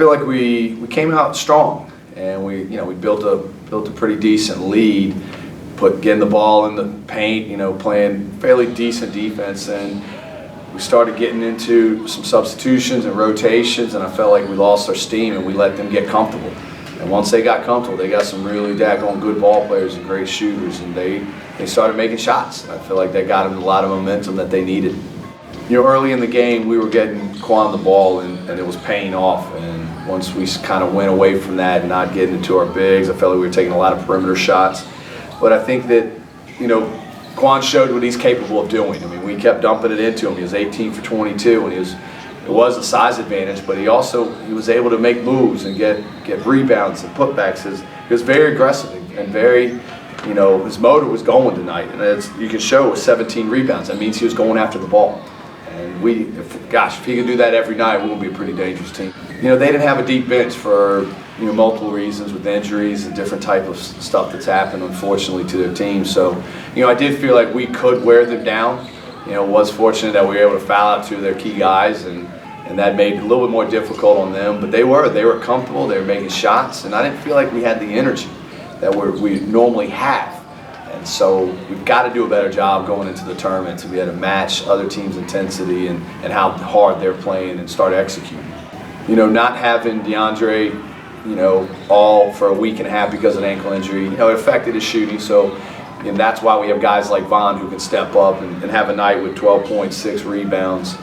feel like we came out strong, and we built a pretty decent lead, getting the ball in the paint, playing fairly decent defense, and we started getting into some substitutions and rotations, and I felt like we lost our steam and we let them get comfortable. And once they got comfortable, they got some really daggone good ball players and great shooters, and they started making shots. I feel like they got them a lot of momentum that they needed. Early in the game, we were getting Quan the ball, and it was paying off. And once we kind of went away from that and not getting into our bigs, I felt like we were taking a lot of perimeter shots. But I think that, Quan showed what he's capable of doing. I mean, we kept dumping it into him. He was 18 for 22, and it was a size advantage, but he was able to make moves and get rebounds and putbacks. He was very aggressive and very, his motor was going tonight. And you can show with 17 rebounds. That means he was going after the ball. And if he could do that every night, we would be a pretty dangerous team. They didn't have a deep bench for multiple reasons with injuries and different type of stuff that's happened, unfortunately, to their team. So, I did feel like we could wear them down. Was fortunate that we were able to foul out two of their key guys, and that made it a little bit more difficult on them. But they were comfortable. They were making shots, and I didn't feel like we had the energy that we normally have. And so we've got to do a better job going into the tournament to be able to match other teams' intensity and how hard they're playing and start executing. Not having DeAndre, all for a week and a half because of an ankle injury, it affected his shooting. So that's why we have guys like Vaughn who can step up and have a night with 12.6 rebounds.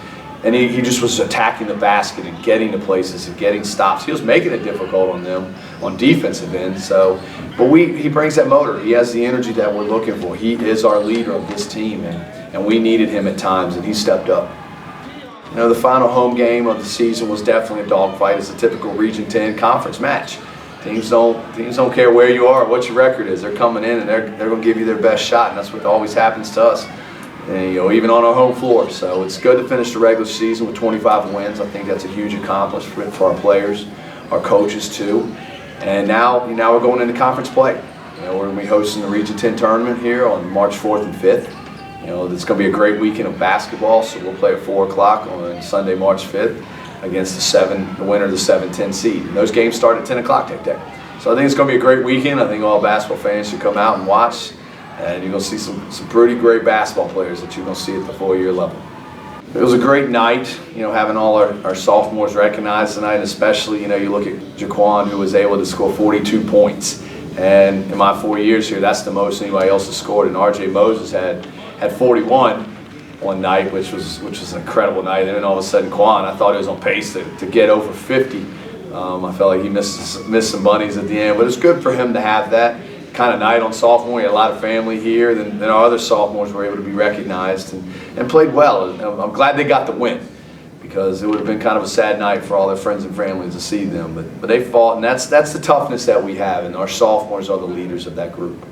And he just was attacking the basket and getting to places and getting stops. He was making it difficult on them on defensive end. So, but he brings that motor. He has the energy that we're looking for. He is our leader of this team, and we needed him at times, and he stepped up. The final home game of the season was definitely a dogfight. It's a typical Region 10 conference match. Teams don't care where you are, what your record is. They're coming in and they're going to give you their best shot, and that's what always happens to us. And, even on our home floor. So it's good to finish the regular season with 25 wins. I think that's a huge accomplishment for our players, our coaches too. And now we're going into conference play. We're going to be hosting the Region 10 tournament here on March 4th and 5th. It's going to be a great weekend of basketball. So we'll play at 4 o'clock on Sunday, March 5th, against the winner of the 7-10 seed. And those games start at 10 o'clock that day. So I think it's going to be a great weekend. I think all basketball fans should come out and watch. And you're going to see some pretty great basketball players that you're going to see at the 4-year level. It was a great night, having all our sophomores recognized tonight, especially, you look at Jaquan, who was able to score 42 points. And in my 4 years here, that's the most anybody else has scored. And R.J. Moses had 41 one night, which was an incredible night. And then all of a sudden, Quan, I thought he was on pace to get over 50. I felt like he missed some bunnies at the end, but it's good for him to have that kind of night on sophomore. We had a lot of family here. Then our other sophomores were able to be recognized and played well. I'm glad they got the win, because it would have been kind of a sad night for all their friends and families to see them. But they fought, and that's the toughness that we have, and our sophomores are the leaders of that group.